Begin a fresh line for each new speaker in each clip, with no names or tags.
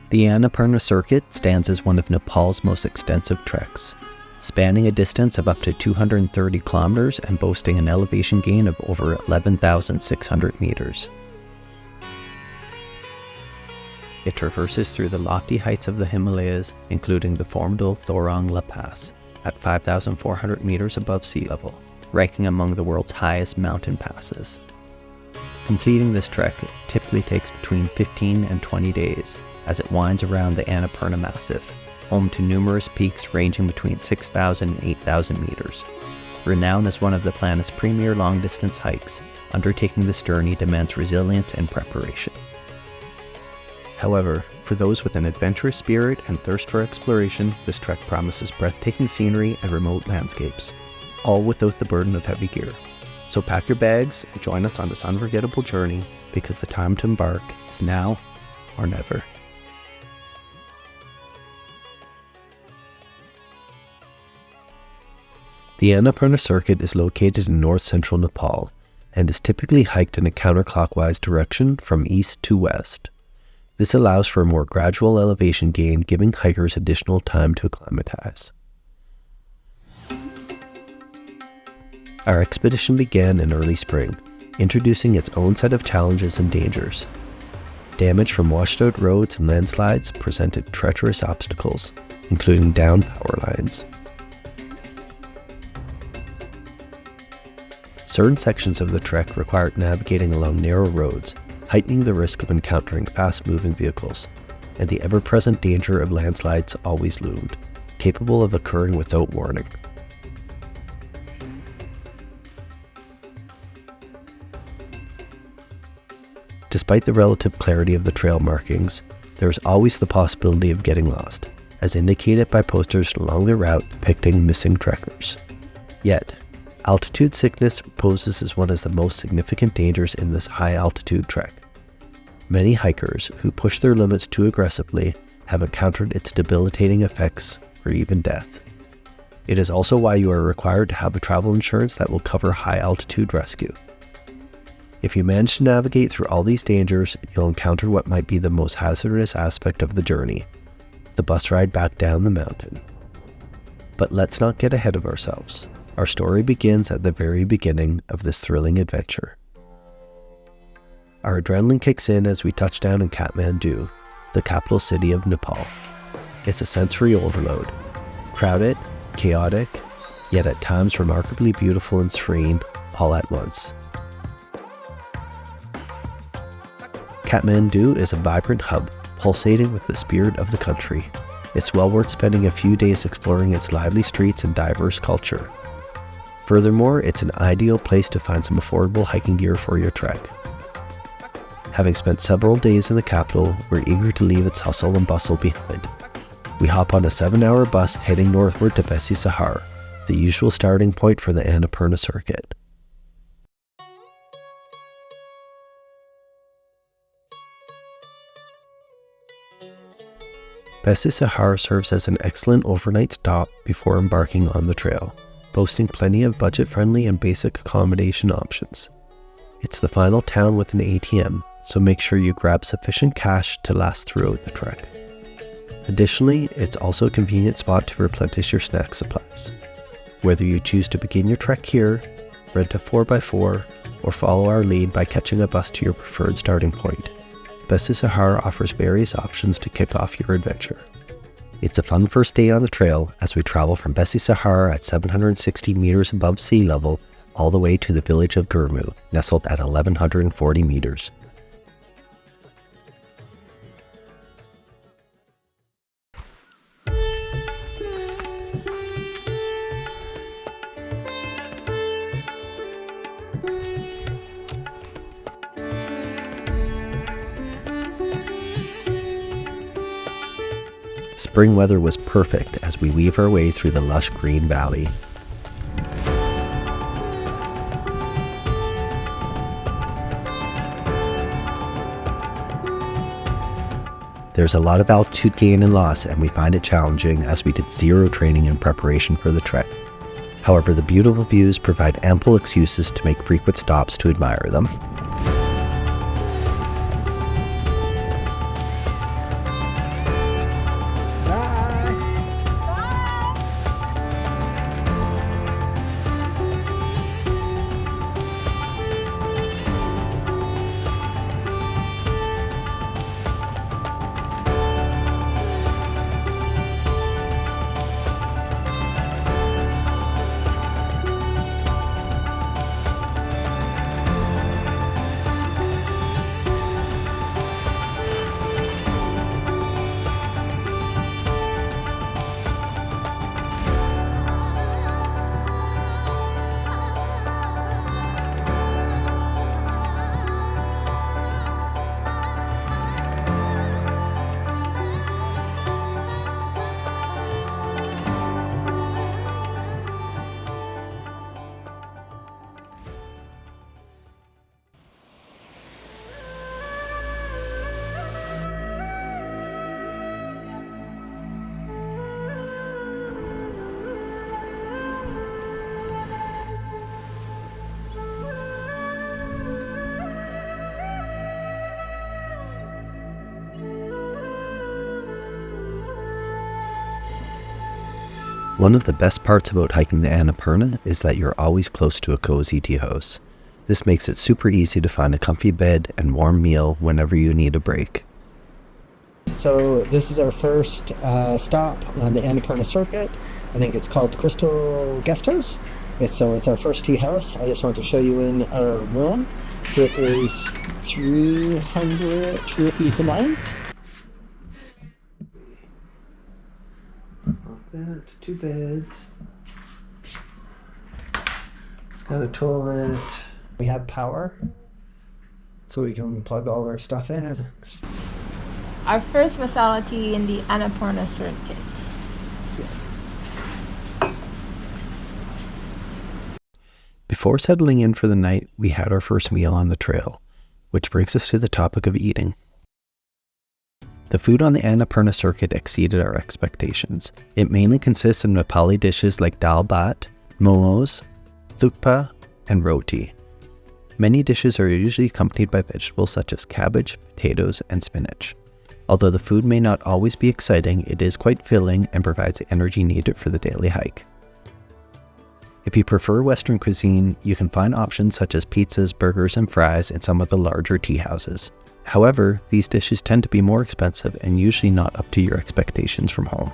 The Annapurna Circuit stands as one of Nepal's most extensive treks, spanning a distance of up to 230 kilometers and boasting an elevation gain of over 11,600 meters. It traverses through the lofty heights of the Himalayas, including the formidable Thorong La Pass, at 5,400 meters above sea level, ranking among the world's highest mountain passes. Completing this trek typically takes between 15 and 20 days, as it winds around the Annapurna Massif, home to numerous peaks ranging between 6,000 and 8,000 meters. Renowned as one of the planet's premier long-distance hikes, undertaking this journey demands resilience and preparation. However, for those with an adventurous spirit and thirst for exploration, this trek promises breathtaking scenery and remote landscapes, all without the burden of heavy gear. So pack your bags and join us on this unforgettable journey, because the time to embark is now or never. The Annapurna Circuit is located in north-central Nepal and is typically hiked in a counterclockwise direction from east to west. This allows for a more gradual elevation gain, giving hikers additional time to acclimatize. Our expedition began in early spring, introducing its own set of challenges and dangers. Damage from washed-out roads and landslides presented treacherous obstacles, including downed power lines. Certain sections of the trek required navigating along narrow roads, heightening the risk of encountering fast-moving vehicles, and the ever-present danger of landslides always loomed, capable of occurring without warning. Despite the relative clarity of the trail markings, there is always the possibility of getting lost, as indicated by posters along the route depicting missing trekkers. Yet, altitude sickness poses as one of the most significant dangers in this high-altitude trek. Many hikers who push their limits too aggressively have encountered its debilitating effects or even death. It is also why you are required to have a travel insurance that will cover high-altitude rescue. If you manage to navigate through all these dangers, you'll encounter what might be the most hazardous aspect of the journey, the bus ride back down the mountain. But let's not get ahead of ourselves. Our story begins at the very beginning of this thrilling adventure. Our adrenaline kicks in as we touch down in Kathmandu, the capital city of Nepal. It's a sensory overload. Crowded, chaotic, yet at times remarkably beautiful and serene, all at once. Kathmandu is a vibrant hub, pulsating with the spirit of the country. It's well worth spending a few days exploring its lively streets and diverse culture. Furthermore, it's an ideal place to find some affordable hiking gear for your trek. Having spent several days in the capital, we're eager to leave its hustle and bustle behind. We hop on a 7-hour bus heading northward to Bessi Sahar, the usual starting point for the Annapurna Circuit. Bessi Sahar serves as an excellent overnight stop before embarking on the trail, boasting plenty of budget-friendly and basic accommodation options. It's the final town with an ATM, so make sure you grab sufficient cash to last throughout the trek. Additionally, it's also a convenient spot to replenish your snack supplies. Whether you choose to begin your trek here, rent a 4x4, or follow our lead by catching a bus to your preferred starting point, Bessi Sahar offers various options to kick off your adventure. It's a fun first day on the trail as we travel from Bessi Sahar at 760 meters above sea level all the way to the village of Gurmu, nestled at 1,140 meters. Spring weather was perfect as we weave our way through the lush green valley. There's a lot of altitude gain and loss, and we find it challenging as we did zero training in preparation for the trek. However, the beautiful views provide ample excuses to make frequent stops to admire them. One of the best parts about hiking the Annapurna is that you're always close to a cozy tea house. This makes it super easy to find a comfy bed and warm meal whenever you need a break.
So this is our first stop on the Annapurna Circuit. I think it's called Crystal Guest House. It's our first tea house. I just wanted to show you in our room. It is 300 rupees a night. That's 2 beds. It's got a toilet. We have power, so we can plug all our stuff in.
Our first masala tea in the Annapurna Circuit.
Yes.
Before settling in for the night, we had our first meal on the trail, which brings us to the topic of eating. The food on the Annapurna Circuit exceeded our expectations. It mainly consists of Nepali dishes like dal bhat, momos, thukpa, and roti. Many dishes are usually accompanied by vegetables such as cabbage, potatoes, and spinach. Although the food may not always be exciting, it is quite filling and provides the energy needed for the daily hike. If you prefer Western cuisine, you can find options such as pizzas, burgers, and fries in some of the larger tea houses. However, these dishes tend to be more expensive and usually not up to your expectations from home.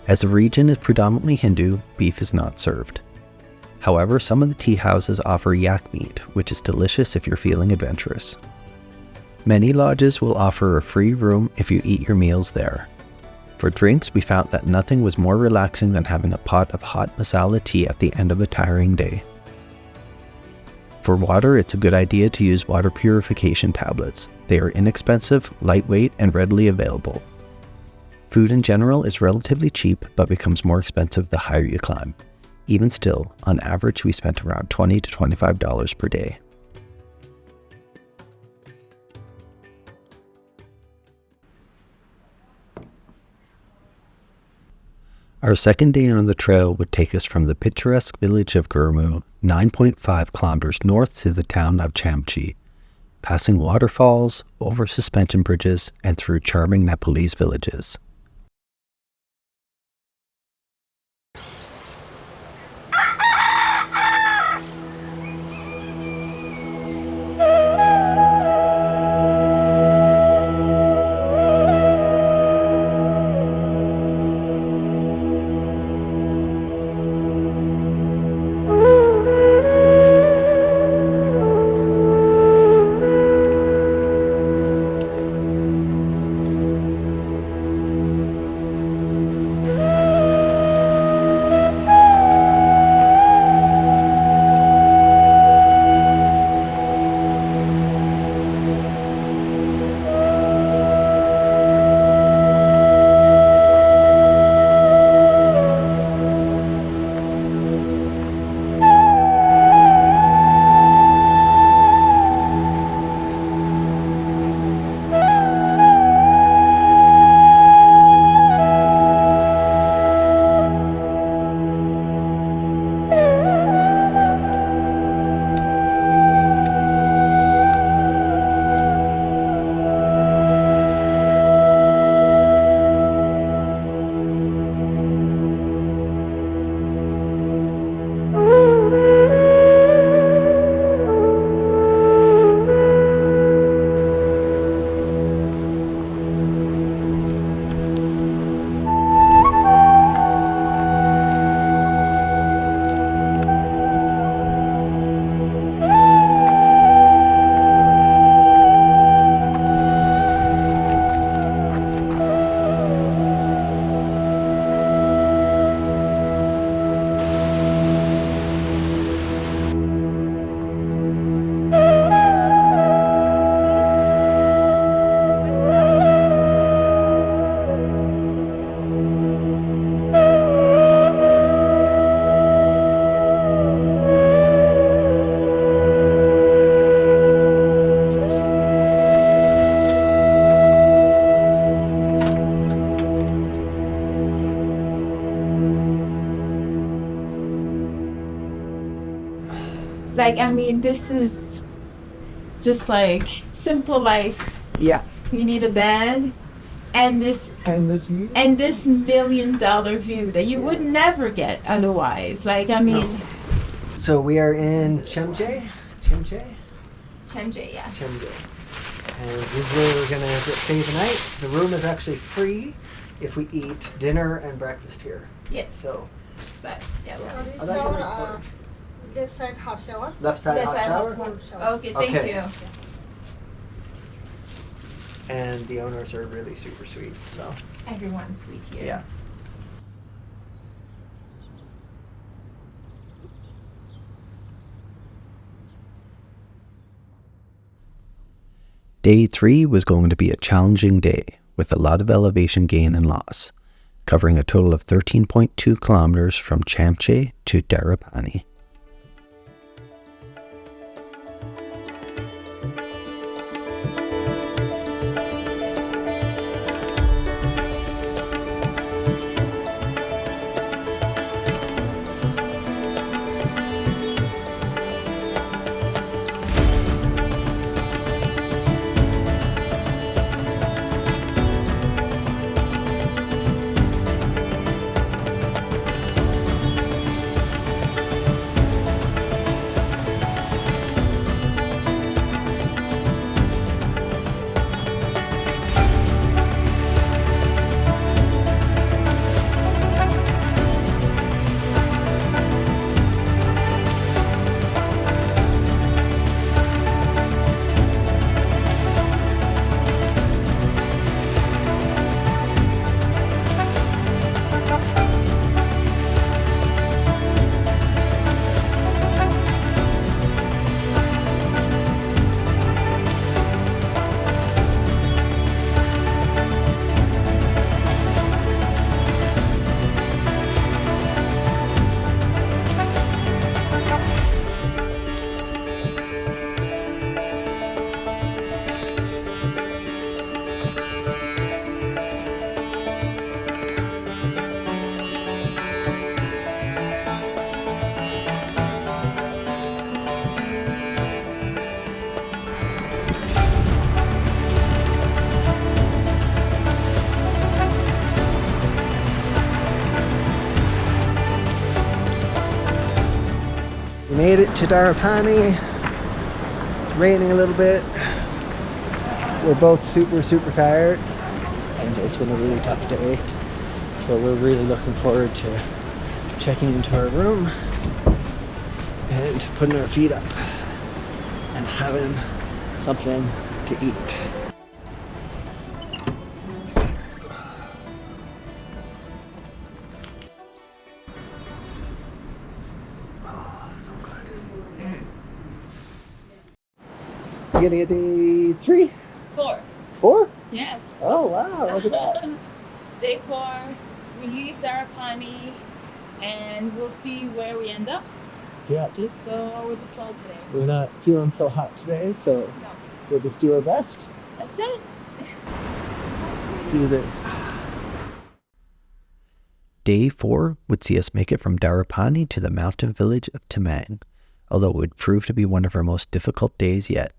As the region is predominantly Hindu, beef is not served. However, some of the tea houses offer yak meat, which is delicious if you're feeling adventurous. Many lodges will offer a free room if you eat your meals there. For drinks, we found that nothing was more relaxing than having a pot of hot masala tea at the end of a tiring day. For water, it's a good idea to use water purification tablets. They are inexpensive, lightweight, and readily available. Food in general is relatively cheap, but becomes more expensive the higher you climb. Even still, on average, we spent around $20 to $25 per day. Our second day on the trail would take us from the picturesque village of Gurmu, 9.5 kilometers north to the town of Chamchi, passing waterfalls, over suspension bridges, and through charming Nepalese villages.
Like, I mean, this is just like simple life.
Yeah.
You need a bed, and this
view.
and this $1,000,000 view that you would never get otherwise. Like, I mean,
No. So we are in Chemje,
Chemje, yeah.
and this is where we're gonna stay the night. The room is actually free if we eat dinner and breakfast here.
Yes.
So,
But yeah,
I'd like to record.
Left side hot shower.
Left side
Yes,
hot
I
shower.
Warm shower.
okay, thank
Okay.
you.
And the owners are really super sweet. So
Everyone's sweet here.
yeah.
Day 3 was going to be a challenging day with a lot of elevation gain and loss, covering a total of 13.2 kilometers from Chamche to Darapani.
We made it to Darapani. It's raining a little bit. We're both super tired, and it's been a really tough day. So we're really looking forward to checking into our room and putting our feet up and having something to eat. Beginning of day 3?
4.
4?
Yes.
Oh wow, look at that.
Day 4, we leave Darapani and we'll see where we end up.
Yeah,
Just go with the flow today.
we're not feeling so hot today, so
No,
we'll just do our best.
that's it.
Let's do this.
Day 4 would see us make it from Darapani to the mountain village of Tamang, although it would prove to be one of our most difficult days yet.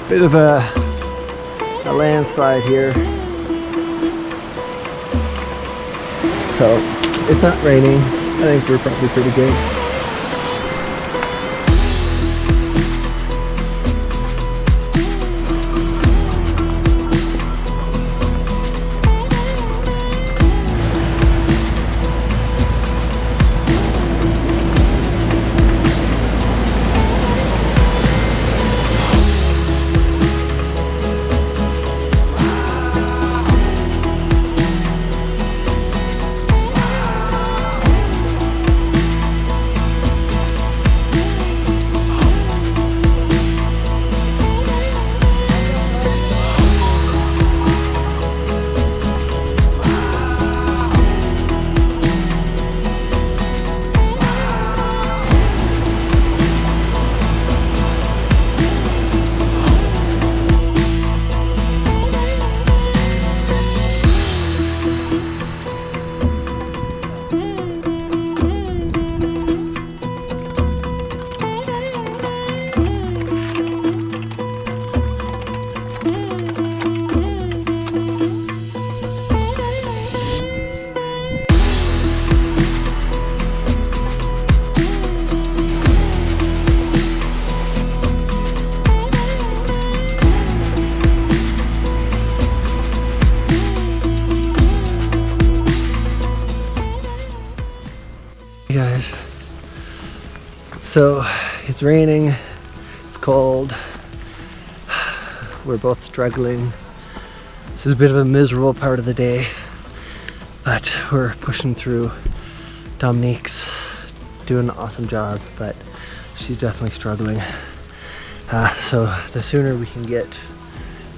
Bit of a landslide here. So it's not raining. I think we're probably pretty good. So it's raining, it's cold, we're both struggling. This is a bit of a miserable part of the day, but we're pushing through. Dominique's doing an awesome job, but she's definitely struggling. So the sooner we can get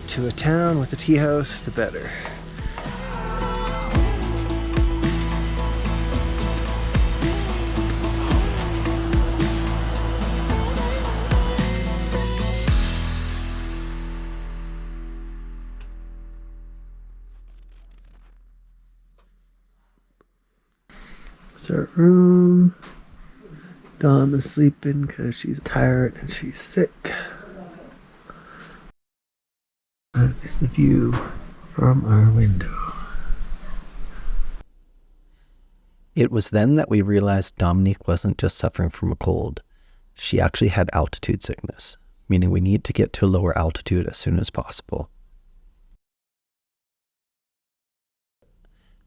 to a town with a tea house, the better. It's our room. Dom is sleeping because she's tired and she's sick. That is the view from our window.
It was then that we realized Dominique wasn't just suffering from a cold. She actually had altitude sickness, meaning we need to get to a lower altitude as soon as possible.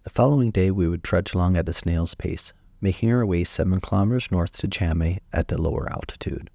The following day, we would trudge along at a snail's pace, making our way 7 kilometers north to Chamay at a lower altitude.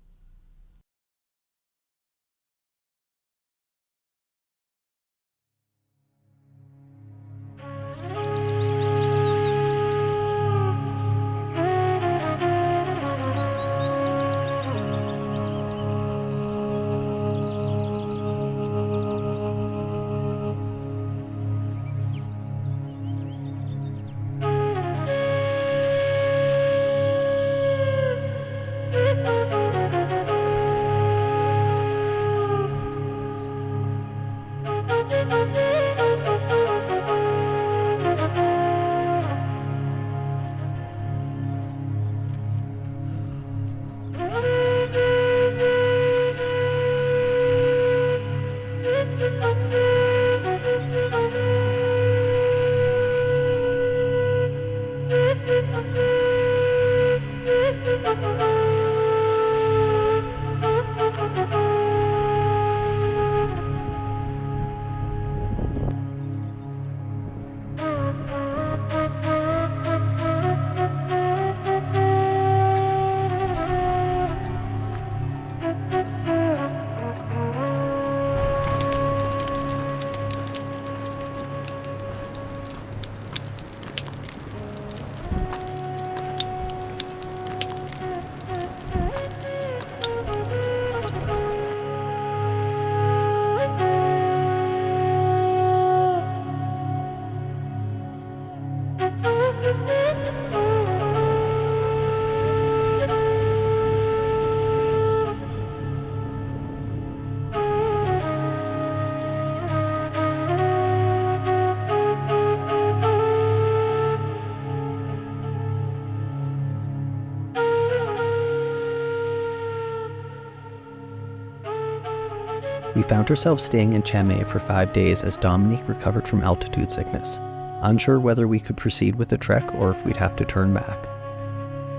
We found ourselves staying in Chamay for 5 days as Dominique recovered from altitude sickness, unsure whether we could proceed with the trek or if we'd have to turn back.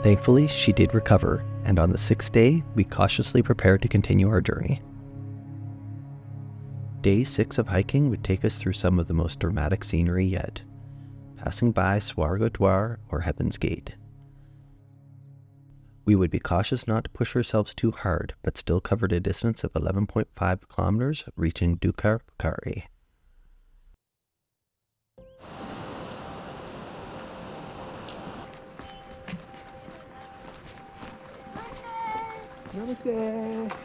Thankfully, she did recover, and on the 6th day, we cautiously prepared to continue our journey. Day 6 of hiking would take us through some of the most dramatic scenery yet, passing by Swargodwar or Heaven's Gate. We would be cautious not to push ourselves too hard, but still covered a distance of 11.5 kilometers, reaching Dukar Pokhara.
Namaste.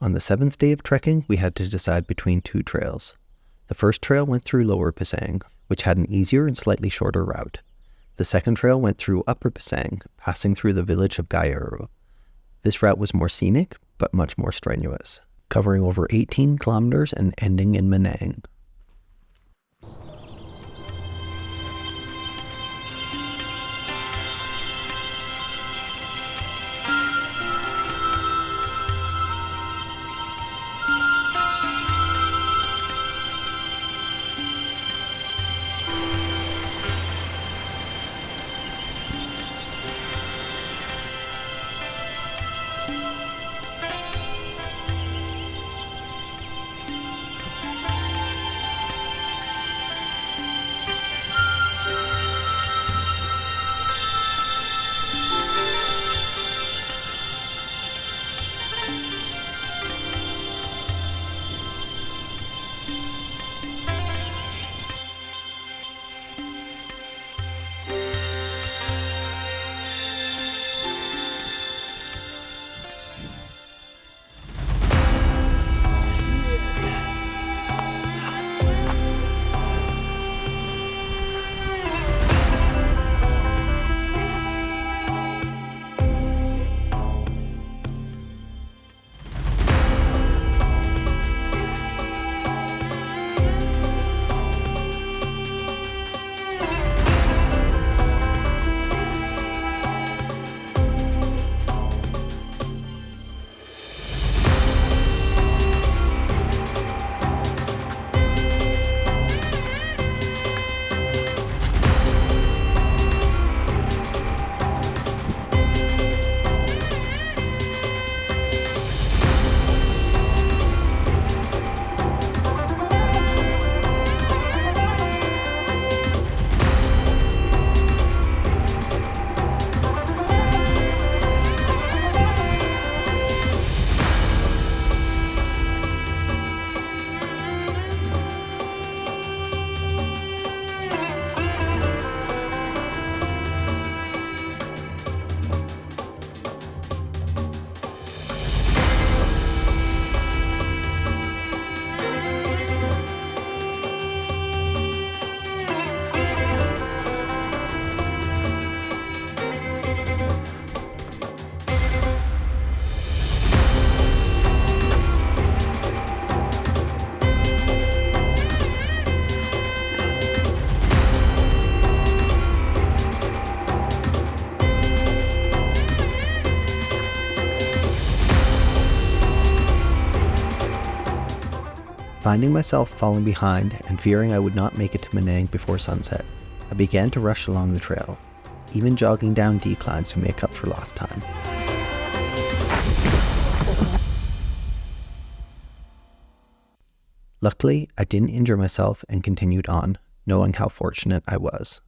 On the 7th day of trekking, we had to decide between two trails. The first trail went through Lower Pisang, which had an easier and slightly shorter route. The second trail went through Upper Pisang, passing through the village of Gyaru. This route was more scenic, but much more strenuous, covering over 18 kilometers and ending in Manang. Finding myself falling behind and fearing I would not make it to Manang before sunset, I began to rush along the trail, even jogging down declines to make up for lost time. Luckily, I didn't injure myself and continued on, knowing how fortunate I was.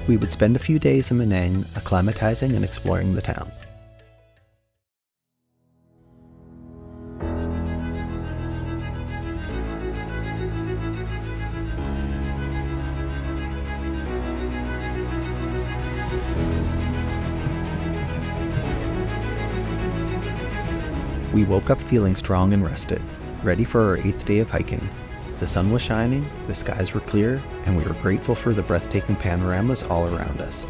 We would spend a few days in Manang acclimatizing and exploring the town. We woke up feeling strong and rested, ready for our 8th day of hiking. The sun was shining, the skies were clear, and we were grateful for the breathtaking panoramas all around us.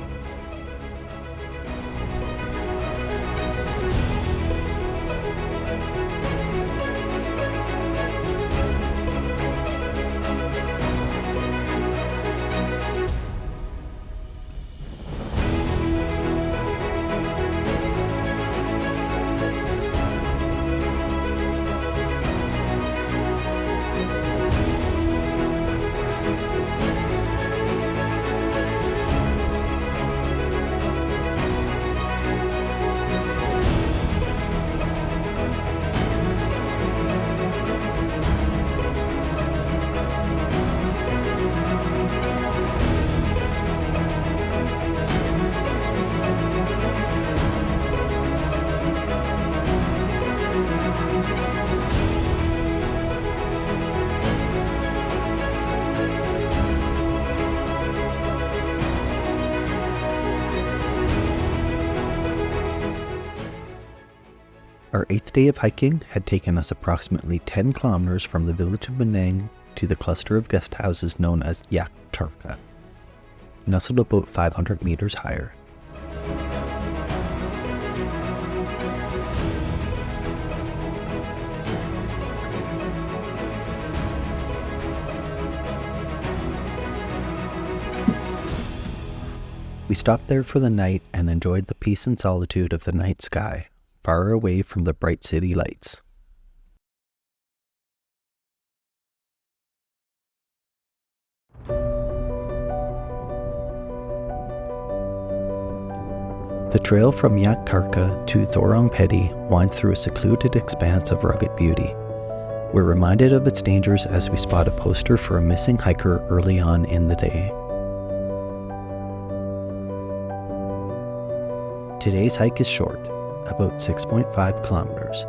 Our 8th day of hiking had taken us approximately 10 kilometers from the village of Manang to the cluster of guest houses known as Yak Tarka, nestled about 500 meters higher. We stopped there for the night and enjoyed the peace and solitude of the night sky, far away from the bright city lights. The trail from Yak Tarka to Thorong winds through a secluded expanse of rugged beauty. We're reminded of its dangers as we spot a poster for a missing hiker early on in the day. Today's hike is short, about 6.5 kilometers,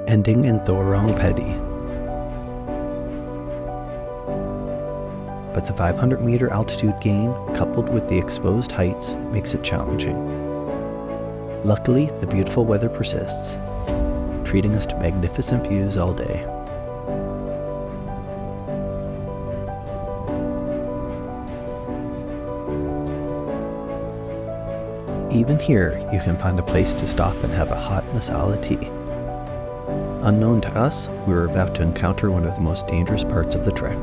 ending in Thorong But the 500-meter altitude gain, coupled with the exposed heights, makes it challenging. Luckily, the beautiful weather persists, treating us to magnificent views all day. Even here, you can find a place to stop and have a hot masala tea. Unknown to us, we were about to encounter one of the most dangerous parts of the trek.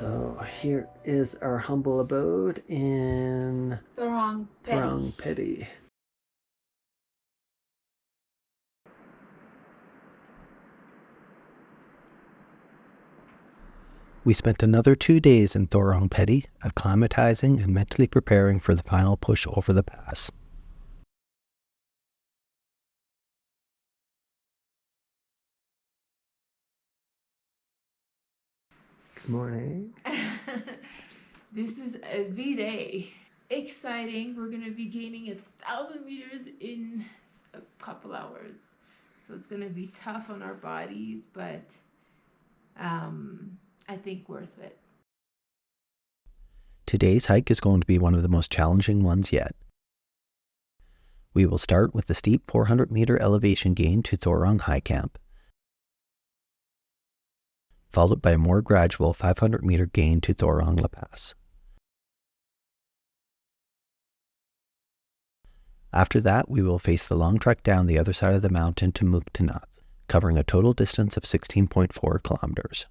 So here is our humble abode in
Thorong
Petty. We spent another 2 days in Thorong Petty, acclimatizing and mentally preparing for the final push over the pass. Good morning.
This is a V-Day. Exciting. We're going to be gaining 1,000 meters in a couple hours. So it's going to be tough on our bodies, but I think worth it.
Today's hike is going to be one of the most challenging ones yet. We will start with the steep 400-meter elevation gain to Thorong High Camp, followed by a more gradual 500-meter gain to Thorong La Pass. After that, we will face the long trek down the other side of the mountain to Mukhtanath, covering a total distance of 16.4 kilometers.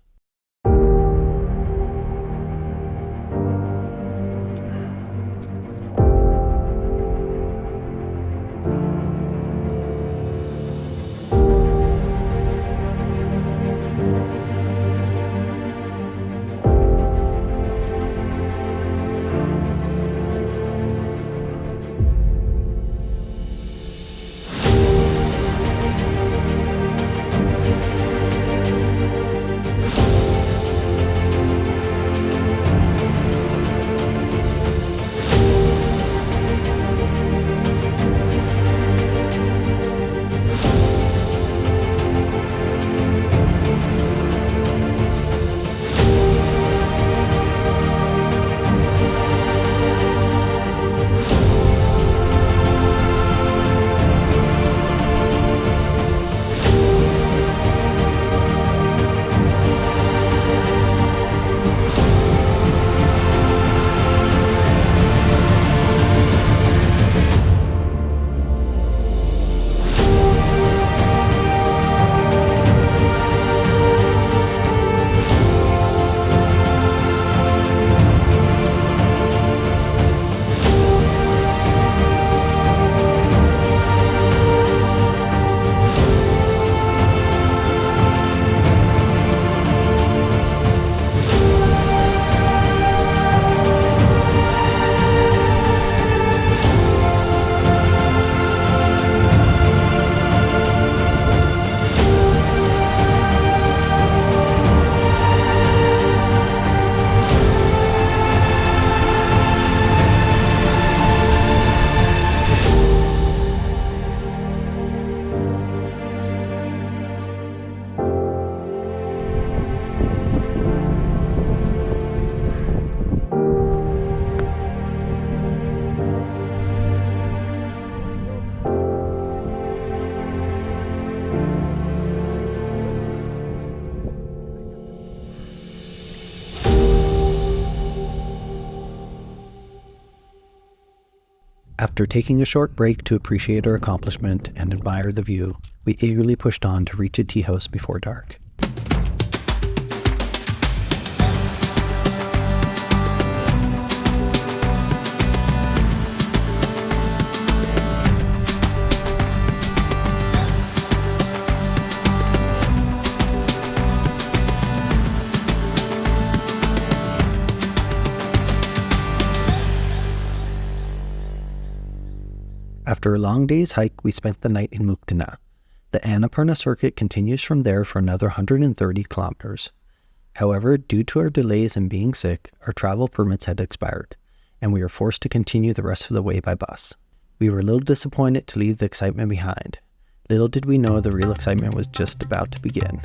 After taking a short break to appreciate our accomplishment and admire the view, we eagerly pushed on to reach a tea house before dark. After a long day's hike, we spent the night in Mukhtanath. The Annapurna Circuit continues from there for another 130 kilometers. However, due to our delays and being sick, our travel permits had expired, and we were forced to continue the rest of the way by bus. We were a little disappointed to leave the excitement behind. Little did we know the real excitement was just about to begin.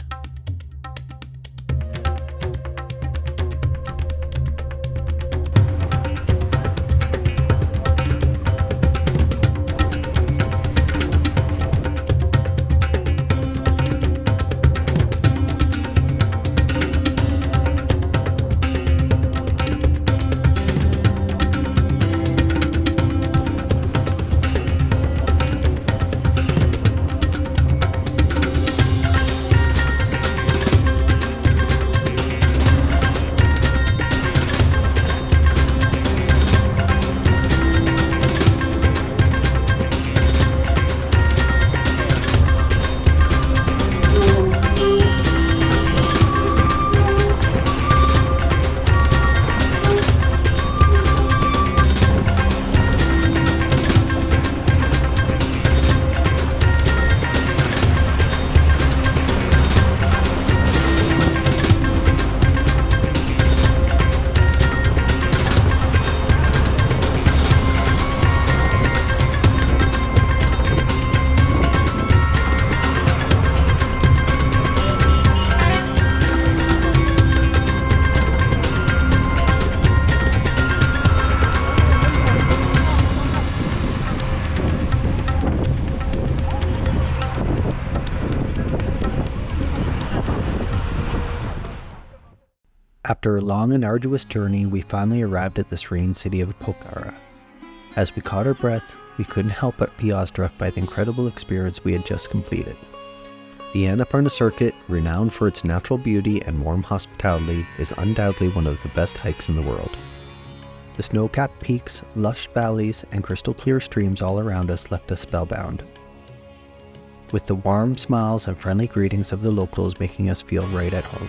After a long and arduous journey, we finally arrived at the serene city of Pokhara. As we caught our breath, we couldn't help but be awestruck by the incredible experience we had just completed. The Annapurna Circuit, renowned for its natural beauty and warm hospitality, is undoubtedly one of the best hikes in the world. The snow-capped peaks, lush valleys, and crystal-clear streams all around us left us spellbound, with the warm smiles and friendly greetings of the locals making us feel right at home.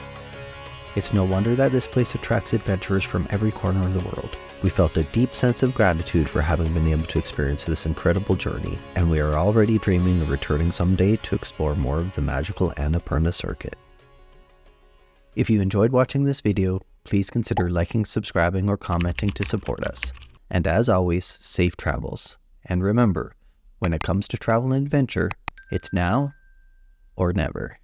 It's no wonder that this place attracts adventurers from every corner of the world. We felt a deep sense of gratitude for having been able to experience this incredible journey, and we are already dreaming of returning someday to explore more of the magical Annapurna Circuit. If you enjoyed watching this video, please consider liking, subscribing, or commenting to support us. And as always, safe travels. And remember, when it comes to travel and adventure, it's now or never.